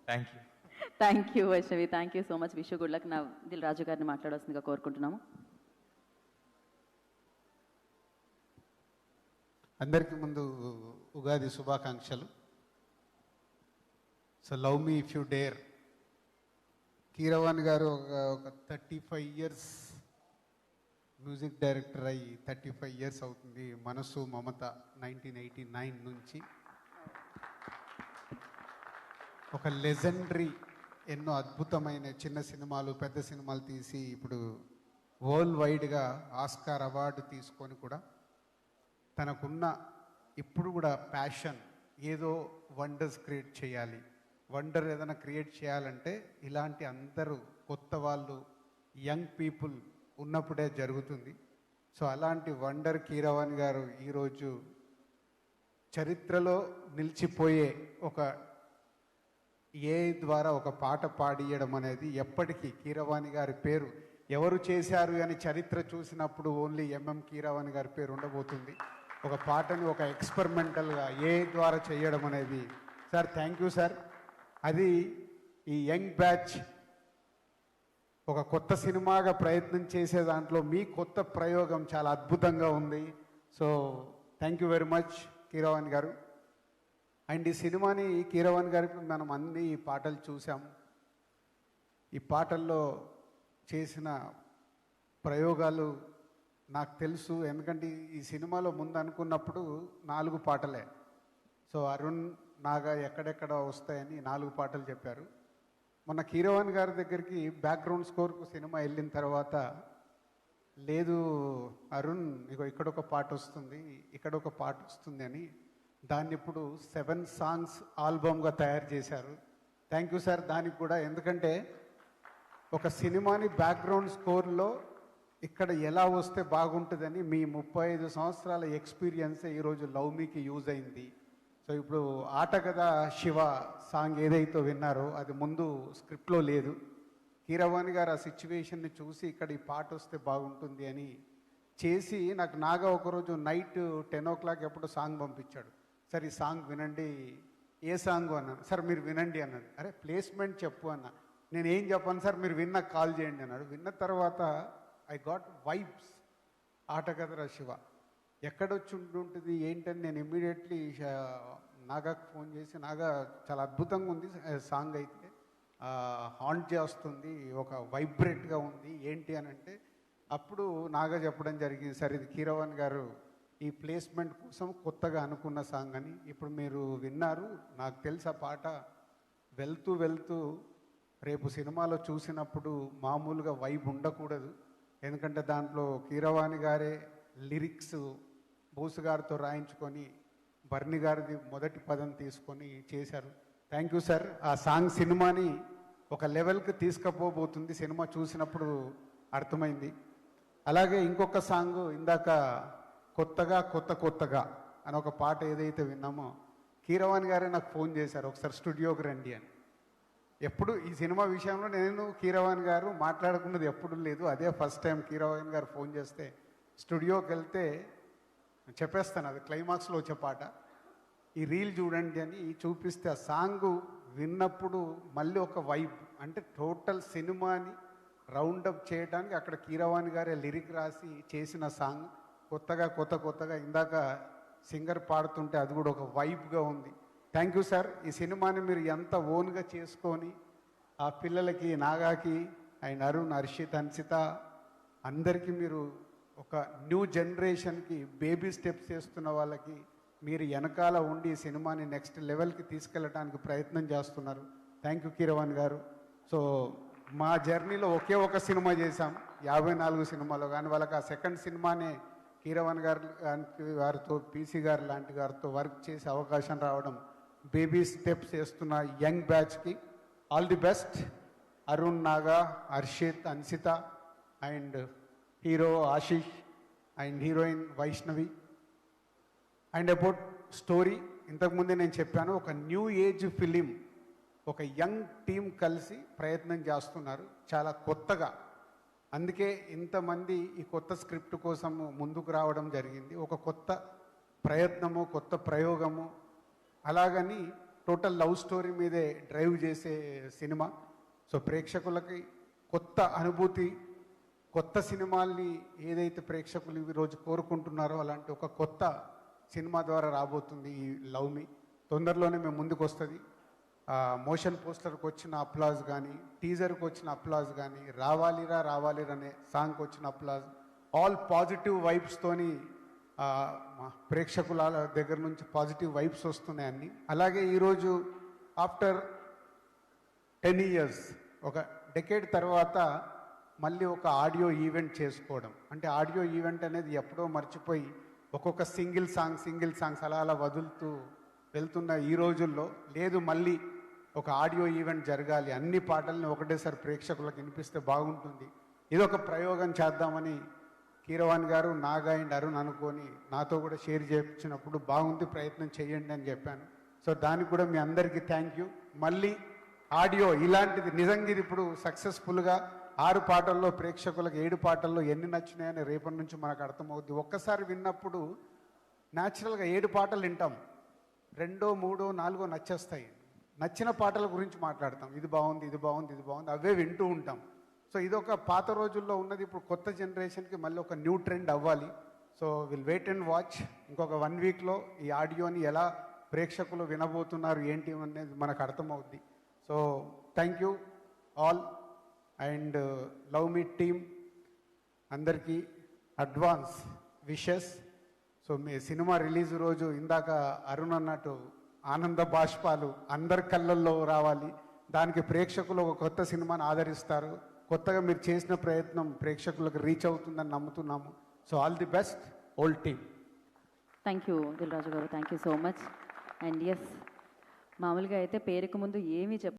Thank you. Thank you Vaishnavi, thank you so much. Wish good luck. నా దిల్ రాజు గారిని మాట్లాడాల్సిందిగా కోరుకుంటున్నాము. అందరికీ ముందు ఉగాది శుభాకాంక్షలు. So love me if you dare. Keeravani గారు ఒక 35 ఇయర్స్ మ్యూజిక్ డైరెక్టర్ అయ్యి 35 ఇయర్స్ అవుతుంది. మనసు మమత 1989 నుంచి ఒక లెజెండరీ, ఎన్నో అద్భుతమైన చిన్న సినిమాలు పెద్ద సినిమాలు తీసి ఇప్పుడు వరల్డ్ వైడ్గా ఆస్కార్ అవార్డు తీసుకొని కూడా తనకున్న ఇప్పుడు కూడా ప్యాషన్ ఏదో వండర్స్ క్రియేట్ చేయాలి. వండర్ ఏదైనా క్రియేట్ చేయాలంటే ఇలాంటి అందరూ కొత్త వాళ్ళు, యంగ్ పీపుల్ ఉన్నప్పుడే జరుగుతుంది. సో అలాంటి వండర్ కీరవాణి గారు ఈరోజు చరిత్రలో నిలిచిపోయే ఒక ఏ ద్వారా ఒక పాట పాడియడం అనేది ఎప్పటికీ కీరవాణి గారి పేరు ఎవరు చేశారు అని చరిత్ర చూసినప్పుడు ఓన్లీ ఎంఎం కీరవాణి గారి పేరు ఉండబోతుంది. ఒక పాటని ఒక ఎక్స్పెరిమెంటల్గా ఏ ద్వారా చేయడం అనేది. Sir thank you sir. అది ఈ యంగ్ బ్యాచ్ ఒక కొత్త సినిమాగా ప్రయత్నం చేసే దాంట్లో మీ కొత్త ప్రయోగం చాలా అద్భుతంగా ఉంది. So thank you very much Keeravani గారు. అండ్ ఈ సినిమాని కీరవాణి గారికి మనం అన్ని పాటలు చూసాం. ఈ పాటల్లో చేసిన ప్రయోగాలు నాకు తెలుసు, ఎందుకంటే ఈ సినిమాలో ముందు అనుకున్నప్పుడు 4 పాటలే. సో అరుణ్ నాగా ఎక్కడెక్కడ వస్తాయని 4 పాటలు చెప్పారు. మొన్న కీరవాణి గారి దగ్గరికి బ్యాక్గ్రౌండ్ స్కోర్కు సినిమా వెళ్ళిన తర్వాత, లేదు అరుణ్ ఇగో ఇక్కడ ఒక పాట వస్తుంది, ఇక్కడ ఒక పాట వస్తుంది అని దాన్ని ఇప్పుడు 7 సాంగ్స్ ఆల్బమ్గా తయారు చేశారు. థ్యాంక్ యూ సార్ దానికి కూడా. ఎందుకంటే ఒక సినిమాని బ్యాక్గ్రౌండ్ స్కోర్లో ఇక్కడ ఎలా వస్తే బాగుంటుందని మీ 35 సంవత్సరాల ఎక్స్పీరియన్సే ఈరోజు లవ్ మీకి యూజ్ అయింది. సో ఇప్పుడు ఆట కదా శివ సాంగ్ ఏదైతే విన్నారో అది ముందు స్క్రిప్ట్లో లేదు. కీరవాణి గారు ఆ సిచ్యువేషన్ని చూసి ఇక్కడ ఈ పాట వస్తే బాగుంటుంది అని చేసి నాకు నాగా ఒకరోజు నైట్ 10 o'clock ఎప్పుడు సాంగ్ పంపించాడు. సార్ ఈ సాంగ్ వినండి. ఏ సాంగ్ అన్నాను. సార్ మీరు వినండి అన్నాడు. అరే ప్లేస్మెంట్ చెప్పు అన్న. నేను ఏం చెప్పాను సార్, మీరు విన్నాక కాల్ చేయండి అన్నాడు. విన్న తర్వాత ఐ గాట్ వైబ్స్. ఆట కదరా శివ ఎక్కడొచ్చి ఉంటుంది ఏంటని నేను ఇమ్మీడియట్లీ నాగాకు ఫోన్ చేసి, నాగా చాలా అద్భుతంగా ఉంది సాంగ్, అయితే హాంట్ చేస్తుంది, ఒక వైబ్రేట్గా ఉంది ఏంటి అని అంటే అప్పుడు నాగా చెప్పడం జరిగింది, సార్ ఇది కీరవాణి గారు ఈ ప్లేస్మెంట్ కోసం కొత్తగా అనుకున్న సాంగ్ అని. ఇప్పుడు మీరు విన్నారు, నాకు తెలుసు ఆ పాట వెళ్తూ వెళ్తూ రేపు సినిమాలో చూసినప్పుడు మామూలుగా వైబ్ ఉండకూడదు. ఎందుకంటే దాంట్లో కీరవాణి గారే లిరిక్స్ బోసు గారితో రాయించుకొని బర్ని గారిది మొదటి పదం తీసుకొని చేశారు. Thank you sir. ఆ సాంగ్ సినిమాని ఒక లెవెల్కి తీసుకుపోబోతుంది, సినిమా చూసినప్పుడు అర్థమైంది. అలాగే ఇంకొక సాంగ్ ఇందాక కొత్తగా కొత్తగా అని ఒక పాట ఏదైతే విన్నామో కీరవాణి గారే నాకు ఫోన్ చేశారు, ఒకసారి స్టూడియోకి రండి అని. ఎప్పుడు ఈ సినిమా విషయంలో నేను కీరవాణి గారు మాట్లాడుకున్నది ఎప్పుడు లేదు. అదే ఫస్ట్ టైం కీరవాణి గారు ఫోన్ చేస్తే స్టూడియోకి వెళ్తే చెప్పేస్తాను, అది క్లైమాక్స్లో వచ్చే పాట, ఈ రీల్ చూడండి అని చూపిస్తే ఆ సాంగ్ విన్నప్పుడు మళ్ళీ ఒక వైబ్, అంటే టోటల్ సినిమాని రౌండప్ చేయడానికి అక్కడ కీరవాణి గారే లిరిక్ రాసి చేసిన సాంగ్. కొత్తగా ఇందాక సింగర్ పాడుతుంటే అది కూడా ఒక వైబ్గా ఉంది. Thank you sir. ఈ సినిమాని మీరు ఎంత ఓన్గా చేసుకొని ఆ పిల్లలకి, నాగాకి అండ్ అరుణ్, హర్షిత్, హన్సిత అందరికీ మీరు ఒక న్యూ జనరేషన్కి బేబీ స్టెప్స్ చేస్తున్న వాళ్ళకి మీరు వెనకాల ఉండి ఈ సినిమాని నెక్స్ట్ లెవెల్కి తీసుకెళ్ళడానికి ప్రయత్నం చేస్తున్నారు. థ్యాంక్ యూ కీరవాణి గారు. సో మా జర్నీలో ఒకే ఒక సినిమా చేశాం 54 సినిమాలో, కానీ వాళ్ళకి ఆ సెకండ్ సినిమానే కీరవాణి గారితో పీసీ గారు లాంటి గారితో వర్క్ చేసే అవకాశం రావడం, బేబీ స్టెప్స్ చేస్తున్న యంగ్ బ్యాచ్కి all the best. Arun, Naga, Harshit, Hansita and hero Ashish and heroine Vaishnavi. And about story ఇంతకుముందే నేను చెప్పాను, ఒక న్యూ ఏజ్ ఫిలిం, ఒక యంగ్ టీం కలిసి ప్రయత్నం చేస్తున్నారు చాలా కొత్తగా. అందుకే ఇంతమంది ఈ కొత్త స్క్రిప్ట్ కోసం ముందుకు రావడం జరిగింది. ఒక కొత్త ప్రయత్నము, కొత్త ప్రయోగము. అలాగని టోటల్ లవ్ స్టోరీ మీదే డ్రైవ్ చేసే సినిమా. సో ప్రేక్షకులకి కొత్త అనుభూతి, కొత్త సినిమాల్ని ఏదైతే ప్రేక్షకులు ఈరోజు కోరుకుంటున్నారో అలాంటి ఒక కొత్త సినిమా ద్వారా రాబోతుంది ఈ లవ్ మీ. తొందరలోనే మేము ముందుకు వస్తుంది. మోషన్ పోస్టర్కి వచ్చిన అప్లాజ్ కానీ, టీజర్కి వచ్చిన అప్లాజ్ కానీ, రావాలిరా రావాలిరా అనే సాంగ్కి వచ్చిన అప్లాజ్, ఆల్ పాజిటివ్ వైబ్స్తోని ప్రేక్షకుల దగ్గర నుంచి పాజిటివ్ వైబ్స్ వస్తున్నాయి అన్నీ. అలాగే ఈరోజు ఆఫ్టర్ 10 years, ఒక డెకేడ్ తర్వాత మళ్ళీ ఒక ఆడియో ఈవెంట్ చేసుకోవడం. అంటే ఆడియో ఈవెంట్ అనేది ఎప్పుడో మర్చిపోయి ఒక్కొక్క సింగిల్ సాంగ్స్ అలా అలా వదులుతూ వెళ్తున్న ఈ రోజుల్లో లేదు, మళ్ళీ ఒక ఆడియో ఈవెంట్ జరగాలి, అన్ని పాటల్ని ఒకటేసారి ప్రేక్షకులకు వినిపిస్తే బాగుంటుంది, ఇదొక ప్రయోగం చేద్దామని కీరవాణి గారు, నాగా అండ్ అరుణ్ అనుకొని నాతో కూడా షేర్ చేయించినప్పుడు బాగుంది, ప్రయత్నం చేయండి అని చెప్పాను. సో దానికి కూడా మీ అందరికీ థ్యాంక్ యూ. మళ్ళీ ఆడియో ఇలాంటిది నిజంగా ఇది ఇప్పుడు సక్సెస్ఫుల్గా 6 పాటల్లో ప్రేక్షకులకు 7 పాటల్లో ఎన్ని నచ్చినాయని రేపటి నుంచి మనకు అర్థమవుద్ది. ఒక్కసారి విన్నప్పుడు న్యాచురల్గా 7 పాటలు వింటాం, 2, 3, 4 నచ్చేస్తాయి. నచ్చిన పాటల గురించి మాట్లాడతాం, ఇది బాగుంది, ఇది బాగుంది, ఇది బాగుంది, అవే వింటూ ఉంటాం. సో ఇదొక పాత రోజుల్లో ఉన్నది, ఇప్పుడు కొత్త జనరేషన్కి మళ్ళీ ఒక న్యూ ట్రెండ్ అవ్వాలి. So will wait and watch. ఇంకొక 1 వీక్లో ఈ ఆడియోని ఎలా ప్రేక్షకులు వినబోతున్నారు ఏంటి అనేది మనకు అర్థమవుద్ది. So thank you all and love మీ టీమ్ అందరికీ అడ్వాన్స్ విషెస్. సో మీ సినిమా రిలీజ్ రోజు ఇందాక అరుణ్ అన్నట్టు ఆనంద బాష్పాలు అందరి కళ్ళల్లో రావాలి. దానికి ప్రేక్షకులు ఒక కొత్త సినిమాని ఆదరిస్తారు. కొత్తగా మీరు చేసిన ప్రయత్నం ప్రేక్షకులకు రీచ్ అవుతుందని నమ్ముతున్నాము. So all the best old team. Thank you Dil Raju గారు, thank you so much. And yes, మామూలుగా అయితే పేరుకు ముందు ఏమీ